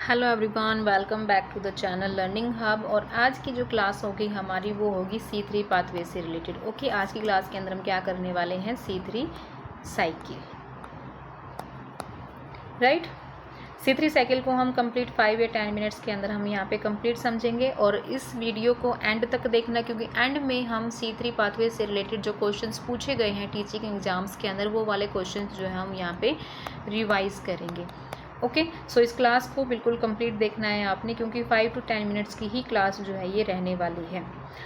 Hello everyone, welcome back to the channel learning hub. और आज की जो क्लास होगी हमारी वो होगी C3 पाथवे से रिलेटेड। ओके, आज की क्लास के अंदर हम क्या करने वाले हैं, C3 cycle, right. C3 cycle को हम कंप्लीट 5 या 10 मिनट्स के अंदर हम यहाँ पे कंप्लीट समझेंगे। और इस वीडियो को एंड तक देखना, क्योंकि एंड में हम C3 पाथवे से रिलेटेड जो क्वेश्चंस पूछे गए हैं टीचिंग एग्जाम्स के अंदर, वो वाले क्वेश्चंस जो है हम यहाँ पे रिवाइज करेंगे। ओके, सो इस क्लास को बिल्कुल कंप्लीट देखना है आपने, क्योंकि 5 to 10 मिनट्स की ही क्लास जो है ये रहने वाली है।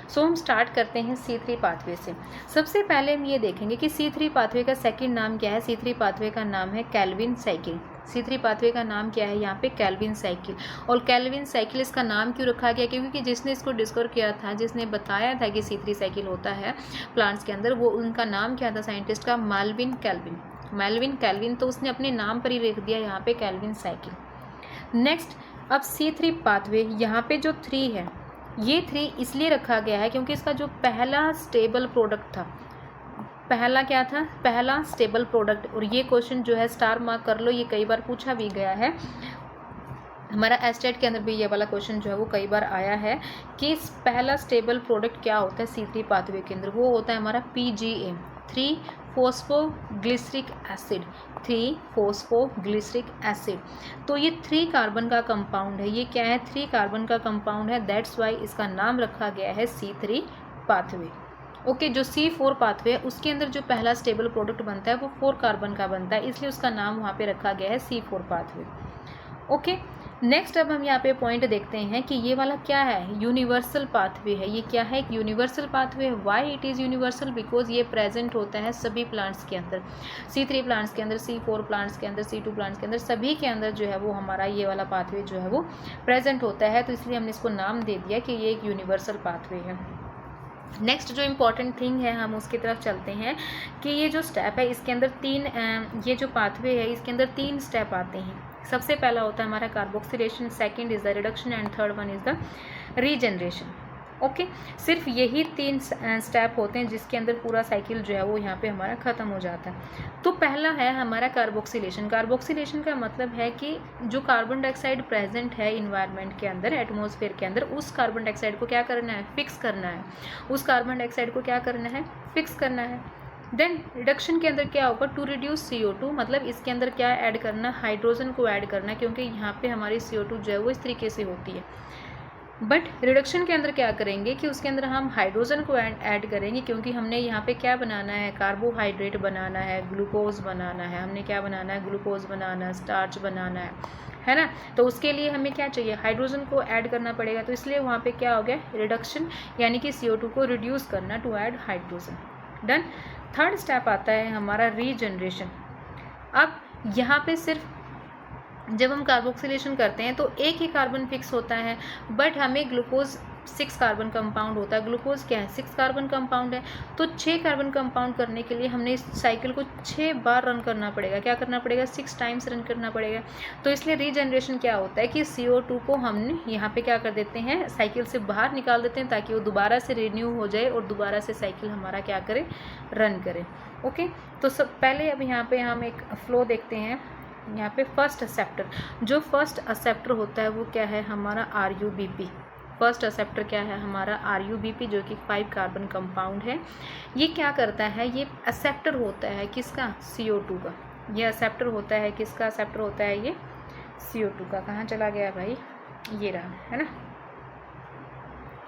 सो हम स्टार्ट करते हैं C3 पाथवे से। सबसे पहले हम ये देखेंगे कि C3 पाथवे का सेकंड नाम क्या है। C3 पाथवे का नाम है केल्विन साइकिल। C3 पाथवे का नाम क्या है यहाँ पे, केल्विन साइकिल। और केल्विन साइकिल इसका नाम क्यों रखा गया, क्योंकि जिसने इसको डिस्कवर किया था, जिसने बताया था कि C3 साइकिल होता है प्लांट्स के अंदर, वो उनका नाम क्या था साइंटिस्ट का, मेल्विन केल्विन। तो उसने अपने नाम पर ही लिख दिया यहाँ पे केल्विन साइकिल। नेक्स्ट, अब C3 पाथवे यहाँ पे जो 3 है, ये 3 इसलिए रखा गया है क्योंकि इसका जो पहला स्टेबल प्रोडक्ट था, पहला क्या था, पहला स्टेबल प्रोडक्ट। और ये क्वेश्चन जो है स्टार मार्क कर लो, ये कई बार पूछा भी गया है, हमारा एस्टेट के अंदर भी ये वाला क्वेश्चन जो है वो कई बार आया है कि पहला स्टेबल प्रोडक्ट क्या होता है C3 पाथवे के अंदर, वो होता है हमारा PGA, 3 फोस्फोग्लिसरिक एसिड, 3 फोस्फोग्लिसरिक एसिड। तो ये 3 कार्बन का कंपाउंड है। ये क्या है, 3 कार्बन का कंपाउंड है। दैट्स वाई इसका नाम रखा गया है C3 पाथवे। ओके, जो C4 पाथवे है उसके अंदर जो पहला स्टेबल प्रोडक्ट बनता है वो 4 कार्बन का बनता है, इसलिए उसका नाम वहाँ पे रखा गया है C4 पाथवे। ओके, नेक्स्ट अब हम यहाँ पे पॉइंट देखते हैं कि ये वाला क्या है, यूनिवर्सल पाथवे है। ये क्या है, एक यूनिवर्सल पाथवे है। Why it is universal, because ये प्रेजेंट होता है सभी प्लांट्स के अंदर, C3 प्लांट्स के अंदर, C4 प्लांट्स के अंदर, C2 प्लांट्स के अंदर, सभी के अंदर जो है वो हमारा ये वाला पाथवे जो है वो प्रेजेंट होता है। तो इसलिए हमने इसको नाम दे दिया कि ये एक यूनिवर्सल पाथवे है। नेक्स्ट जो इम्पॉर्टेंट थिंग है, हम उसकी तरफ चलते हैं कि ये जो स्टेप है इसके अंदर ये जो पाथवे है इसके अंदर 3 स्टेप आते हैं। सबसे पहला होता है हमारा carboxylation, second is the reduction and third one is the regeneration. Okay, सिर्फ यही 3 स्टेप होते हैं जिसके अंदर पूरा साइकिल जो है वो यहाँ पे हमारा ख़त्म हो जाता है। तो पहला है हमारा कार्बोक्सिलेशन। कार्बोक्सिलेशन का मतलब है कि जो कार्बन डाइऑक्साइड प्रेजेंट है इन्वायरमेंट के अंदर, एटमॉस्फेयर के अंदर, उस कार्बन डाइऑक्साइड को क्या करना है, फिक्स करना है। उस कार्बन डाइऑक्साइड को क्या करना है, फिक्स करना है। देन रिडक्शन के अंदर क्या होगा, टू रिड्यूस CO2, मतलब इसके अंदर क्या ऐड करना, हाइड्रोजन को ऐड करना, क्योंकि यहाँ पे हमारी CO2 जो है वो इस तरीके से होती है। बट रिडक्शन के अंदर क्या करेंगे कि उसके अंदर हम हाइड्रोजन को ऐड करेंगे, क्योंकि हमने यहाँ पे क्या बनाना है, कार्बोहाइड्रेट बनाना है, ग्लूकोज बनाना है। हमने क्या बनाना है, ग्लूकोज बनाना है, स्टार्च बनाना है ना। तो उसके लिए हमें क्या चाहिए, हाइड्रोजन को ऐड करना पड़ेगा। तो इसलिए वहाँ पे क्या हो गया, रिडक्शन, यानी कि CO2 को रिड्यूस करना, to add hydrogen. Done. Third step आता है हमारा रीजनरेशन। अब यहाँ पे सिर्फ जब हम कार्बोक्सिलेशन करते हैं तो एक ही कार्बन फिक्स होता है, बट हमें ग्लूकोज 6 कार्बन कंपाउंड होता है। ग्लूकोज क्या है, 6 कार्बन कंपाउंड है। तो 6 कार्बन कंपाउंड करने के लिए हमने इस साइकिल को 6 बार रन करना पड़ेगा। क्या करना पड़ेगा, 6 टाइम्स रन करना पड़ेगा। तो इसलिए रीजनरेशन क्या होता है कि CO2 को हमने यहाँ पे क्या कर देते हैं, साइकिल से बाहर निकाल देते हैं, ताकि वो दोबारा से रिन्यू हो जाए और दोबारा से साइकिल हमारा क्या करे, रन करे। ओके, तो सब पहले अब यहाँ पे हम एक फ्लो देखते हैं। यहाँ पे फर्स्ट एक्सेप्टर, जो फर्स्ट एक्सेप्टर होता है वो क्या है, हमारा RUBP। फर्स्ट एक्सेप्टर क्या है, हमारा RUBP, जो कि 5 कार्बन कंपाउंड है। ये क्या करता है, ये एक्सेप्टर होता है किसका, CO2 का। ये एक्सेप्टर होता है किसका, एक्सेप्टर होता है ये CO2 का। कहाँ चला गया भाई, ये रहा, है ना।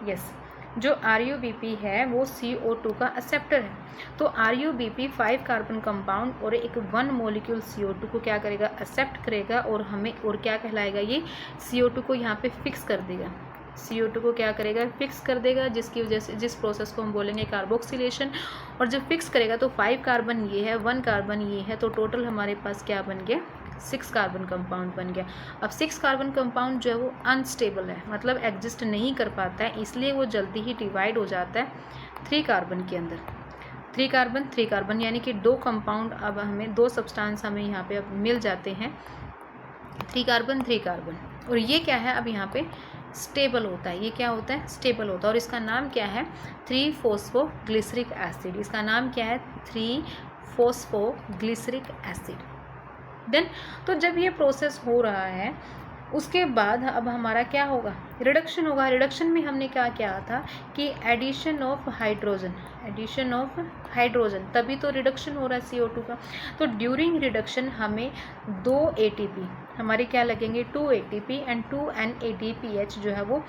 यस, जो RUBP है वो CO2 का एक्सेप्टर है। तो RUBP 5 कार्बन कंपाउंड और एक 1 मॉलिक्यूल CO2 को क्या करेगा, एक्सेप्ट करेगा, और हमें और क्या कहलाएगा, ये CO2 को यहाँ पे फिक्स कर देगा। CO2 को क्या करेगा, फिक्स कर देगा, जिसकी वजह से जिस प्रोसेस को हम बोलेंगे कार्बोक्सिलेशन। और जब फिक्स करेगा तो 5 कार्बन ये है, 1 कार्बन ये है, तो टोटल हमारे पास क्या बन गया, 6 कार्बन कंपाउंड बन गया। अब 6 कार्बन कंपाउंड जो है वो अनस्टेबल है, मतलब एग्जिस्ट नहीं कर पाता है, इसलिए वो जल्दी ही डिवाइड हो जाता है 3 कार्बन के अंदर। 3 कार्बन यानी कि 2 कंपाउंड, अब हमें 2 सब्सटेंस हमें यहाँ पे अब मिल जाते हैं, 3 कार्बन। और ये क्या है, अब यहाँ पे स्टेबल होता है। ये क्या होता है, स्टेबल होता है। और इसका नाम क्या है, 3 फोस्फोग्लिसरिक एसिड। इसका नाम क्या है, 3 फोस्फोग्लिसरिक एसिड। देन तो जब ये प्रोसेस हो रहा है उसके बाद अब हमारा क्या होगा, रिडक्शन होगा। रिडक्शन में हमने क्या किया था कि एडिशन ऑफ हाइड्रोजन, तभी तो रिडक्शन हो रहा है CO2 का। तो ड्यूरिंग रिडक्शन हमें 2 ATP हमारे क्या लगेंगे, 2 ATP एंड 2 NADPH जो है वो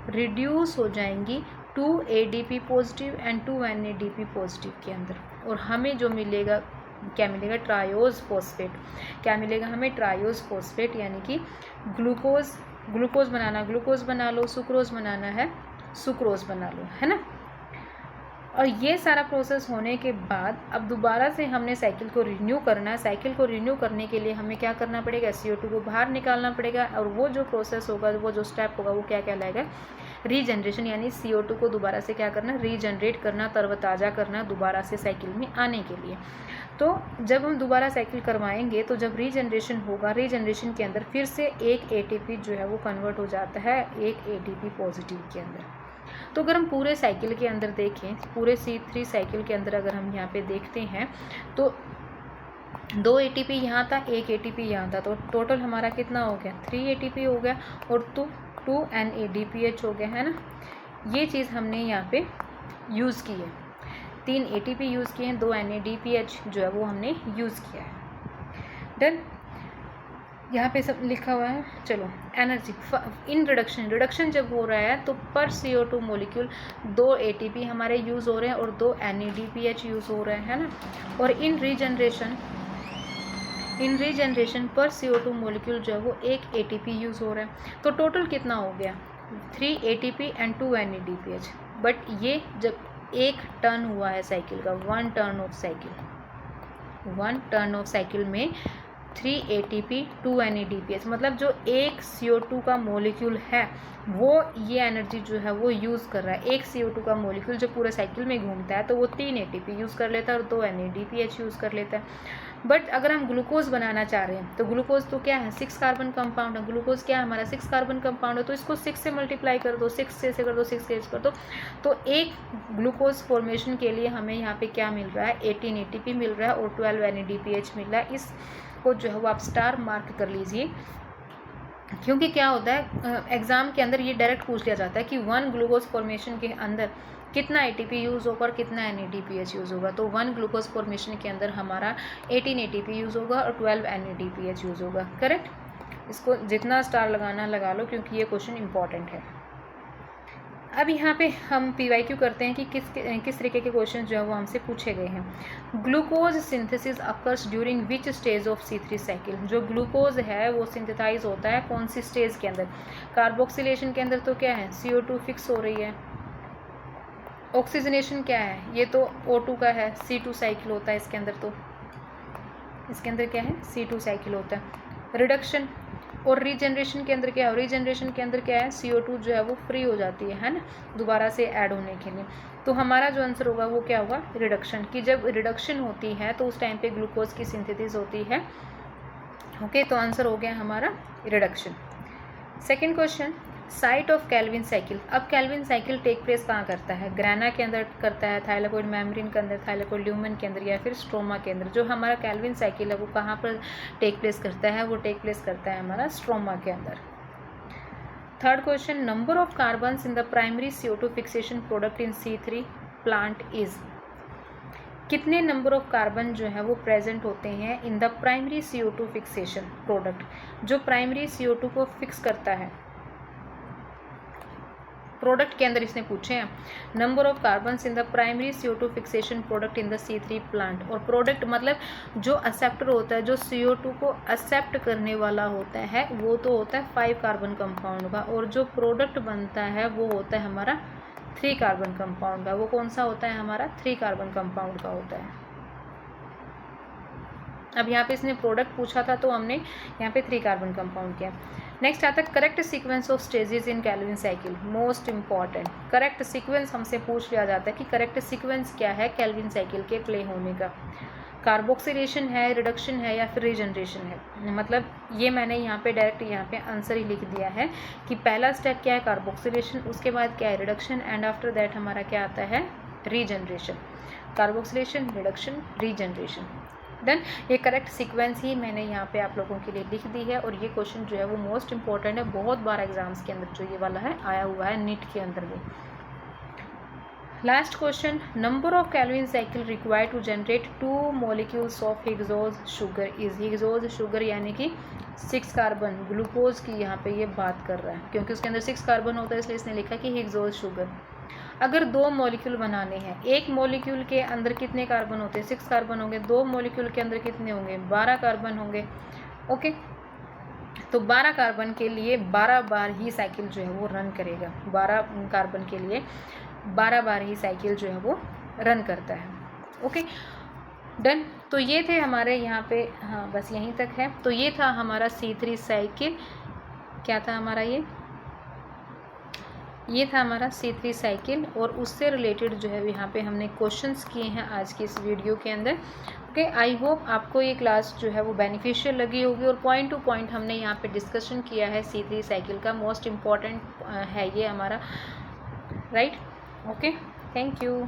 रिड्यूस हो जाएंगी 2 ADP positive and 2 NADP positive के अंदर, और हमें जो मिलेगा क्या मिलेगा, ट्रायोज फॉस्फेट। क्या मिलेगा हमें, ट्रायोज फॉस्फेट, यानी कि ग्लूकोज बनाना ग्लूकोज बना लो, सुक्रोज बनाना है सुक्रोज बना लो, है ना। और ये सारा प्रोसेस होने के बाद अब दोबारा से हमने साइकिल को रिन्यू करना है। साइकिल को रिन्यू करने के लिए हमें क्या करना पड़ेगा, CO2 को बाहर निकालना पड़ेगा, और वो जो प्रोसेस होगा, वो जो स्टेप होगा, वो क्या कहलाएगा, रीजनरेशन, यानी CO2 को दोबारा से क्या करना, रीजनरेट करना, तरोताज़ा करना दोबारा से साइकिल में आने के लिए। तो जब हम दोबारा साइकिल करवाएंगे तो जब रीजनरेशन होगा, रीजनरेशन के अंदर फिर से एक ATP जो है वो कन्वर्ट हो जाता है एक ATP पॉजिटिव के अंदर। तो अगर हम पूरे साइकिल के अंदर देखें, पूरे C3 साइकिल के अंदर अगर हम यहाँ पे देखते हैं तो 2 ATP यहाँ था, 1 ATP यहाँ था, तो टोटल हमारा कितना हो गया, 3 ATP हो गया, और 2 NADPH हो गया, है ना। ये चीज़ हमने यहाँ पे यूज़ की है, 3 ATP यूज़ किए हैं, 2 NADPH जो है वो हमने यूज़ किया है। डन, यहाँ पे सब लिखा हुआ है। चलो, एनर्जी इन रिडक्शन जब हो रहा है तो पर CO2 मोलिक्यूल 2 ATP हमारे यूज़ हो रहे हैं और 2 NADPH यूज़ हो रहे हैं ना। और इन रीजनरेशन पर CO2 मोलिक्यूल जो है वो 1 ATP यूज़ हो रहा है। तो टोटल कितना हो गया, 3 ATP एंड 2 NADPH। बट ये जब एक टर्न हुआ है साइकिल का, 1 टर्न ऑफ साइकिल में 3 ATP 2 NADPH, मतलब जो एक CO2 का मोलिक्यूल है वो ये एनर्जी जो है वो यूज़ कर रहा है। एक CO2 का मोलिक्यूल जो पूरे साइकिल में घूमता है तो वो 3 ATP यूज़ कर लेता है और 2 NADPH यूज़ कर लेता है। बट अगर हम ग्लूकोज बनाना चाह रहे हैं तो ग्लूकोज तो क्या है, 6 कार्बन कंपाउंड है। ग्लूकोज क्या है हमारा, 6 कार्बन कंपाउंड है, तो इसको 6 से मल्टीप्लाई कर दो, 6 से कर दो, 6 से कर दो, तो एक ग्लूकोज फॉर्मेशन के लिए हमें यहाँ पे क्या मिल रहा है, 18 ATP मिल रहा है और 12 NADPH मिल रहा है। इसको जो है वो आप स्टार मार्क कर लीजिए, क्योंकि क्या होता है एग्ज़ाम के अंदर ये डायरेक्ट पूछ लिया जाता है कि 1 ग्लूकोज फॉर्मेशन के अंदर कितना ATP यूज़ होगा और कितना NADPH यूज़ होगा। तो 1 ग्लूकोज फॉर्मेशन के अंदर हमारा 18 ATP यूज़ होगा और 12 NADPH यूज़ होगा। करेक्ट, इसको जितना स्टार लगाना लगा लो क्योंकि ये क्वेश्चन इंपॉर्टेंट है। अब यहाँ पे हम PYQ करते हैं कि किस तरीके के क्वेश्चन जो है वो हमसे पूछे गए हैं। Glucose synthesis occurs during which stage of C3 cycle. जो ग्लूकोज है वो सिंथेसाइज होता है कौन सी स्टेज के अंदर, कार्बोक्सिलेशन के अंदर तो क्या है, CO2 फिक्स हो रही है। ऑक्सीजनेशन क्या है, ये तो O2 का है, C2 साइकिल होता है इसके अंदर, तो इसके अंदर क्या है, C2 साइकिल होता है। रिडक्शन और रीजनरेशन के अंदर क्या है, रीजनरेशन के अंदर क्या है, CO2 जो है वो फ्री हो जाती है ना, दोबारा से ऐड होने के लिए। तो हमारा जो आंसर होगा वो क्या होगा, रिडक्शन। कि जब रिडक्शन होती है तो उस टाइम पे ग्लूकोज की सिंथेसिस होती है। ओके, तो आंसर हो गया हमारा reduction. Second question, site of calvin cycle. अब कैल्विन साइकिल टेक प्लेस कहाँ करता है, ग्राना के अंदर करता है, थाइलाकोइड मेम्ब्रेन के अंदर, थाइलाकोइड ल्यूमेन के अंदर, या फिर स्ट्रोमा के अंदर। जो हमारा कैल्विन साइकिल है वो कहाँ पर टेक प्लेस करता है, वो टेक प्लेस करता है हमारा स्ट्रोमा के अंदर। Third question, number of carbons in the primary CO2 fixation product in C3 plant is. कितने नंबर ऑफ कार्बन जो है वो प्रेजेंट होते हैं in the primary CO2 fixation product, जो प्राइमरी CO2 को फिक्स करता है प्रोडक्ट के अंदर। इसने पूछे हैं number of carbons in the primary CO2 fixation product in the C3 plant. और प्रोडक्ट मतलब जो एक्सेप्टर होता है, जो CO2 को एक्सेप्ट करने वाला होता है वो तो होता है 5 कार्बन कंपाउंड का, और जो प्रोडक्ट बनता है वो होता है हमारा 3 कार्बन कंपाउंड का। वो कौन सा होता है हमारा, 3 कार्बन कंपाउंड का होता है। अब यहाँ पे इसने प्रोडक्ट पूछा था तो हमने यहाँ पे 3 कार्बन कंपाउंड किया। नेक्स्ट आता है correct sequence of stages in Calvin cycle, most important. Correct sequence हमसे पूछ लिया जाता है कि करेक्ट सीक्वेंस क्या है कैल्विन साइकिल के प्ले होने का, कार्बोक्सिलेशन है, रिडक्शन है, या फिर रीजनरेशन है। मतलब ये मैंने यहाँ पे डायरेक्ट यहाँ पे आंसर ही लिख दिया है कि पहला स्टेप क्या है, कार्बोक्सिलेशन, उसके बाद क्या है, रिडक्शन, एंड आफ्टर दैट हमारा क्या आता है, regeneration. Carboxylation, reduction, regeneration. Done. ये करेक्ट सीक्वेंस ही मैंने यहाँ पे आप लोगों के लिए लिख दी है, और ये क्वेश्चन जो है वो मोस्ट इंपॉर्टेंट है, बहुत बार एग्जाम्स के अंदर जो ये वाला है आया हुआ है, नीट के अंदर भी। Last question, number of calvin cycle required to generate 2 molecules of hexose sugar is. Hexose sugar यानी कि 6 कार्बन, ग्लूकोज की यहाँ पे ये बात कर रहा है, क्योंकि उसके अंदर 6 कार्बन होता है इसलिए इसने लिखा कि हिग्जोज शुगर। अगर 2 मॉलिक्यूल बनाने हैं, एक मॉलिक्यूल के अंदर कितने कार्बन होते हैं? 6 कार्बन होंगे। 2 मॉलिक्यूल के अंदर कितने होंगे? 12 कार्बन होंगे। ओके, तो 12 कार्बन के लिए 12 बार ही साइकिल जो है वो रन करेगा। 12 कार्बन के लिए 12 बार ही साइकिल जो है वो रन करता है। Okay done. तो ये थे हमारे यहाँ पे, हाँ बस यहीं तक है। तो ये था हमारा C3 साइकिल, क्या था हमारा ये था हमारा C3 साइकिल, और उससे रिलेटेड जो है यहाँ पे हमने क्वेश्चंस किए हैं आज की इस वीडियो के अंदर। ओके, आई होप आपको ये क्लास जो है वो बेनिफिशियल लगी होगी, और पॉइंट टू पॉइंट हमने यहाँ पे डिस्कशन किया है C3 साइकिल का। मोस्ट इम्पॉर्टेंट है ये हमारा, राइट। Okay, thank you.